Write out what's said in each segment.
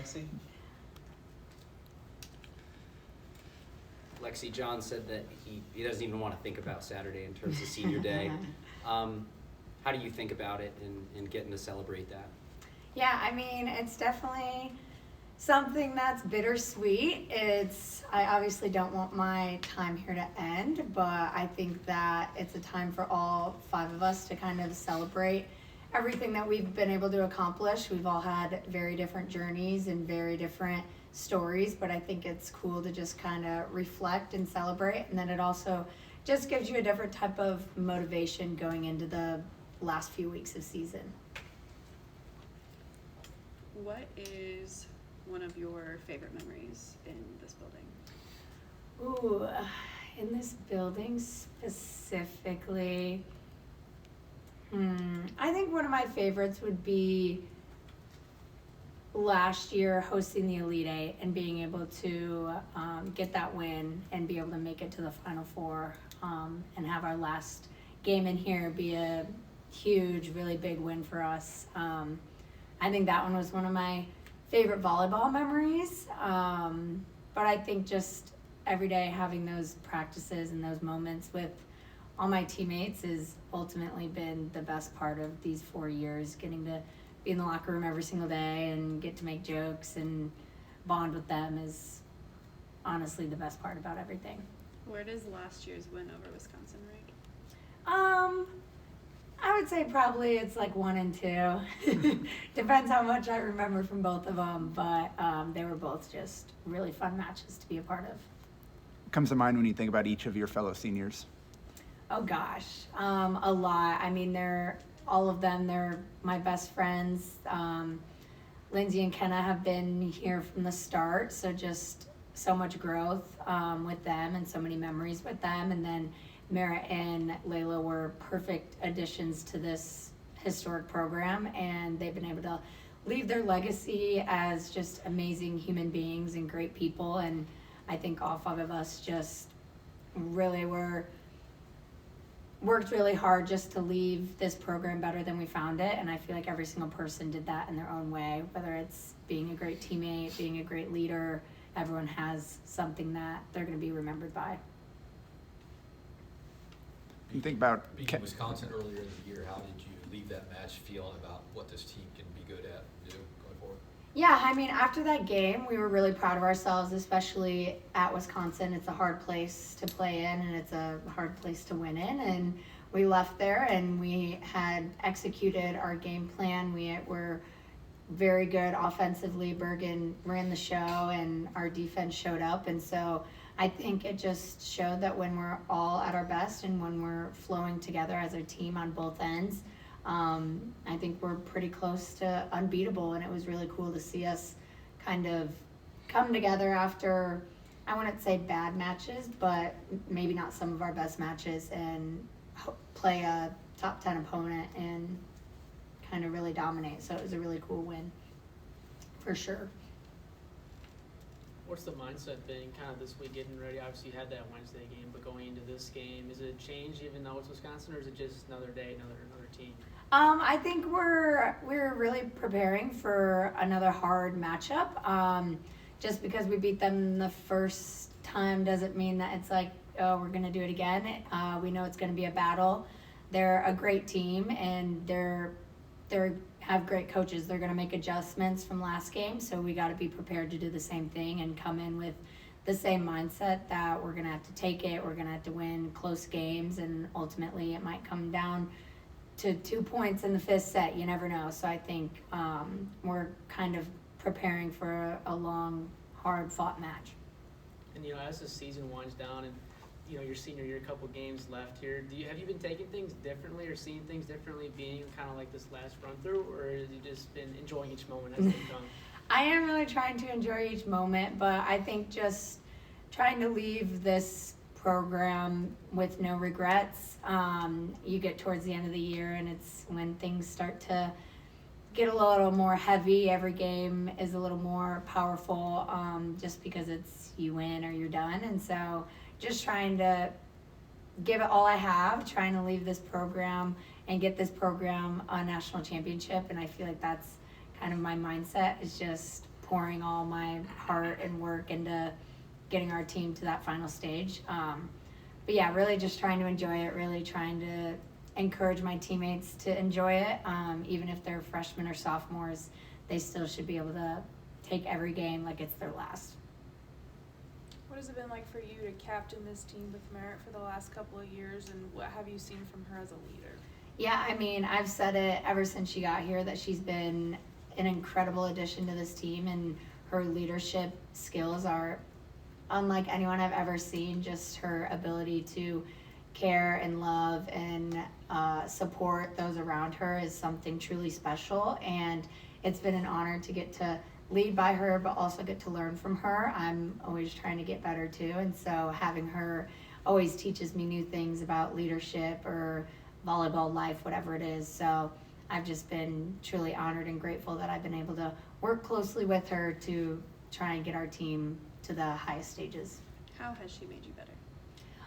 Lexi? Lexi, John said that he doesn't even want to think about Saturday in terms of senior day. How do you think about it and getting to celebrate that? Yeah, I mean, it's definitely something that's bittersweet. I obviously don't want my time here to end, but I think that it's a time for all 5 of us to kind of celebrate everything that we've been able to accomplish. We've all had very different journeys and very different stories, but I think it's cool to just kind of reflect and celebrate, and then it also just gives you a different type of motivation going into the last few weeks of season. What is one of your favorite memories in this building? Ooh, in this building specifically, I think one of my favorites would be last year hosting the Elite Eight and being able to get that win and be able to make it to the Final Four and have our last game in here be a huge, really big win for us. I think that one was one of my favorite volleyball memories, but I think just every day having those practices and those moments with all my teammates has ultimately been the best part of these 4 years, getting to be in the locker room every single day and get to make jokes and bond with them is honestly the best part about everything. Where does last year's win over Wisconsin rank? I would say probably it's like 1 and 2. Depends how much I remember from both of them, but they were both just really fun matches to be a part of. Comes to mind when you think about each of your fellow seniors? Oh gosh, a lot. I mean, all of them, they're my best friends. Lindsay and Kenna have been here from the start, so just so much growth with them and so many memories with them. And then Merritt and Layla were perfect additions to this historic program, and they've been able to leave their legacy as just amazing human beings and great people. And I think all 5 of us just really worked really hard just to leave this program better than we found it, and I feel like every single person did that in their own way, whether it's being a great teammate, being a great leader. Everyone has something that they're going to be remembered by. You think about beating Wisconsin earlier in the year, how did you leave that match feeling about what this team can be good at and do going forward? Yeah, I mean, after that game, we were really proud of ourselves, especially at Wisconsin. It's a hard place to play in, and it's a hard place to win in. And we left there, and we had executed our game plan. We were very good offensively. Bergen ran the show, and our defense showed up. And so I think it just showed that when we're all at our best and when we're flowing together as a team on both ends, I think we're pretty close to unbeatable, and it was really cool to see us kind of come together after, I wouldn't say bad matches, but maybe not some of our best matches, and play a top 10 opponent and kind of really dominate. So it was a really cool win, for sure. What's the mindset been kind of this week getting ready? Obviously you had that Wednesday game, but going into this game, is it a change even though it's Wisconsin, or is it just another day, another team? I think we're really preparing for another hard matchup. Just because we beat them the first time doesn't mean that it's like, oh, we're going to do it again. We know it's going to be a battle. They're a great team, and they're have great coaches. They're going to make adjustments from last game, so we got to be prepared to do the same thing and come in with the same mindset that we're going to have to take it. We're going to have to win close games, and ultimately it might come down to 2 points in the 5th set. You never know. So I think we're kind of preparing for a long, hard-fought match. And as the season winds down, and your senior year, a couple games left here, have you been taking things differently or seeing things differently, being kind of like this last run through, or have you just been enjoying each moment as they come? I am really trying to enjoy each moment, but I think just trying to leave this program with no regrets. You get towards the end of the year, and it's when things start to get a little more heavy. Every game is a little more powerful, just because it's you win or you're done. And so just trying to give it all I have, trying to leave this program and get this program a national championship. And I feel like that's kind of my mindset, is just pouring all my heart and work into getting our team to that final stage. But yeah, really just trying to enjoy it, really trying to encourage my teammates to enjoy it. Even if they're freshmen or sophomores, they still should be able to take every game like it's their last. What has it been like for you to captain this team with Merritt for the last couple of years, and what have you seen from her as a leader? Yeah, I mean, I've said it ever since she got here that she's been an incredible addition to this team, and her leadership skills are unlike anyone I've ever seen. Just her ability to care and love and support those around her is something truly special, and it's been an honor to get to lead by her but also get to learn from her. I'm always trying to get better too, and so having her always teaches me new things about leadership or volleyball life, whatever it is. So I've just been truly honored and grateful that I've been able to work closely with her to try and get our team to the highest stages. How has she made you better?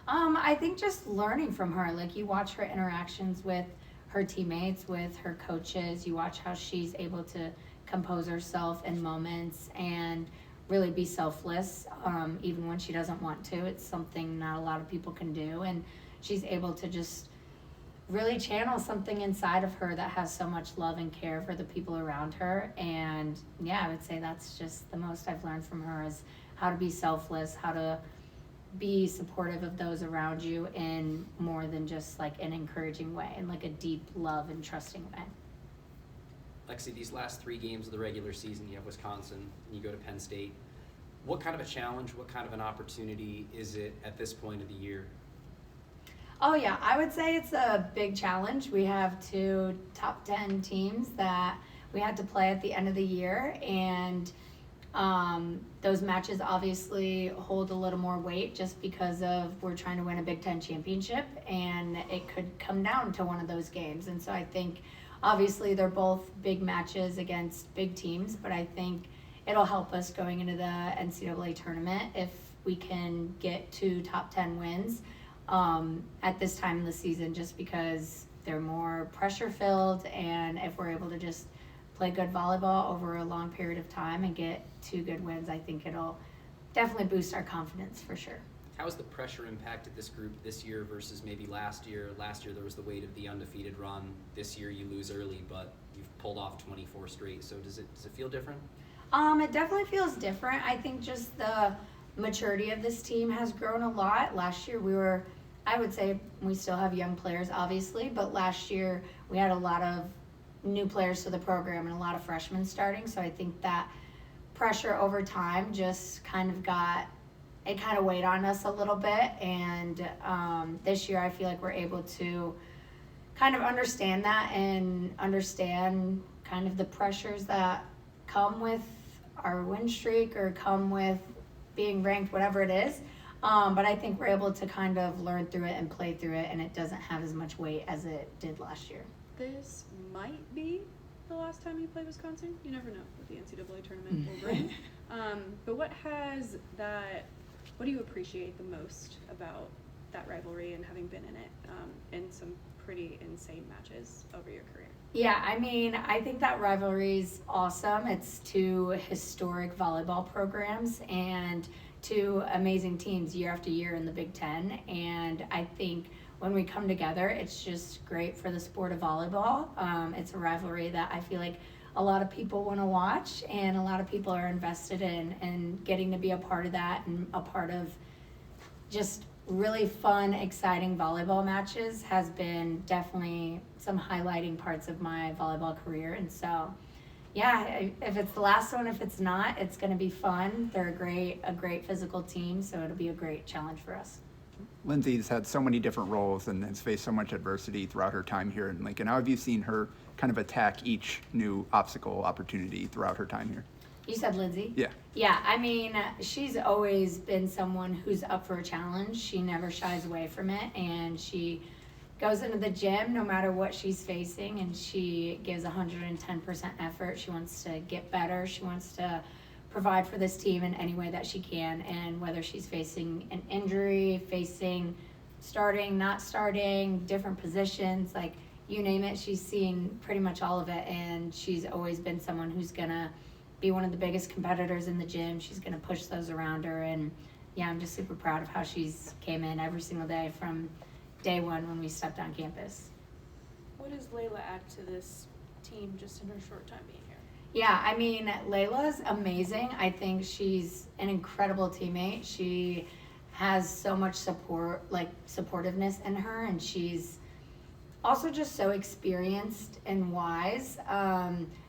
I think just learning from her. Like, you watch her interactions with her teammates, with her coaches, you watch how she's able to compose herself in moments and really be selfless, even when she doesn't want to. It's something not a lot of people can do, and she's able to just really channel something inside of her that has so much love and care for the people around her. And yeah, I would say that's just the most I've learned from her, is how to be selfless, how to be supportive of those around you in more than just like an encouraging way, in like a deep love and trusting way. Lexi, these last 3 games of the regular season, you have Wisconsin, and you go to Penn State. What kind of a challenge, what kind of an opportunity is it at this point of the year? Oh yeah, I would say it's a big challenge. We have 2 top 10 teams that we had to play at the end of the year, and those matches obviously hold a little more weight just because of we're trying to win a Big Ten championship, and it could come down to one of those games. And so I think obviously they're both big matches against big teams, but I think it'll help us going into the NCAA tournament if we can get 2 top 10 wins at this time in the season, just because they're more pressure filled, and if we're able to just play good volleyball over a long period of time and get 2 good wins, I think it'll definitely boost our confidence for sure. How has the pressure impacted this group this year versus maybe last year? Last year there was the weight of the undefeated run. This year you lose early, but you've pulled off 24 straight. So does it feel different? It definitely feels different. I think just the maturity of this team has grown a lot. Last year I would say we still have young players obviously, but last year we had a lot of new players to the program and a lot of freshmen starting. So I think that pressure over time just kind of weighed on us a little bit. And this year I feel like we're able to kind of understand that and understand kind of the pressures that come with our win streak or come with being ranked, whatever it is. But I think we're able to kind of learn through it and play through it, and it doesn't have as much weight as it did last year. This might be the last time you play Wisconsin. You never know what the NCAA tournament will bring. But what do you appreciate the most about that rivalry and having been in it in some pretty insane matches over your career? Yeah, I mean, I think that rivalry is awesome. It's 2 historic volleyball programs and 2 amazing teams year after year in the Big Ten. And I think when we come together, it's just great for the sport of volleyball. It's a rivalry that I feel like a lot of people want to watch, and a lot of people are invested in, and getting to be a part of that and a part of just really fun, exciting volleyball matches has been definitely some highlighting parts of my volleyball career. And so, yeah, if it's the last one, if it's not, it's going to be fun. They're a great physical team, so it'll be a great challenge for us. Lindsay's had so many different roles and has faced so much adversity throughout her time here in Lincoln. How have you seen her kind of attack each new obstacle opportunity throughout her time here? You said Lindsay? Yeah. Yeah, I mean, she's always been someone who's up for a challenge. She never shies away from it, and she goes into the gym no matter what she's facing, and she gives 110% effort. She wants to get better. She wants to provide for this team in any way that she can, and whether she's facing an injury, facing starting, not starting, different positions, like you name it, she's seen pretty much all of it, and she's always been someone who's gonna be one of the biggest competitors in the gym. She's going to push those around her. And yeah, I'm just super proud of how she's came in every single day from day one when we stepped on campus. What does Layla add to this team just in her short time being here? Yeah, I mean, Layla's amazing. I think she's an incredible teammate. She has so much support, like supportiveness in her, and she's also just so experienced and wise.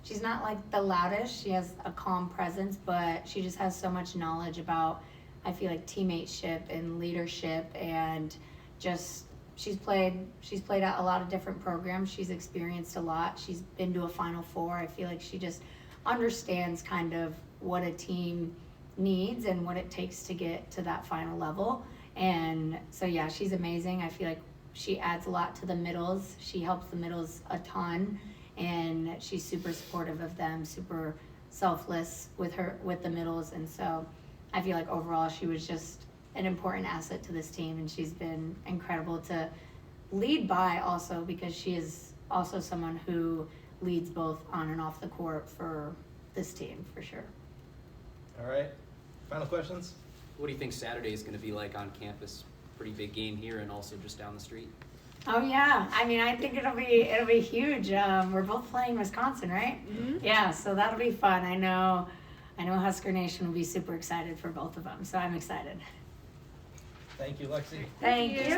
She's not like the loudest. She has a calm presence, but she just has so much knowledge about, I feel like, teammateship and leadership, and just she's played at a lot of different programs. She's experienced a lot. She's been to a Final Four. I feel like she just understands kind of what a team needs and what it takes to get to that final level. And so yeah, she's amazing. I feel like she adds a lot to the middles. She helps the middles a ton, and she's super supportive of them, super selfless with the middles. And so I feel like overall she was just an important asset to this team, and she's been incredible to lead by also, because she is also someone who leads both on and off the court for this team for sure. All right, final questions? What do you think Saturday is going to be like on campus? Pretty big game here and also just down the street. Oh yeah, I mean, I think it'll be huge. We're both playing Wisconsin, right? Mm-hmm. Yeah, so that'll be fun. I know Husker Nation will be super excited for both of them, so I'm excited. Thank you, Lexi. Thank you.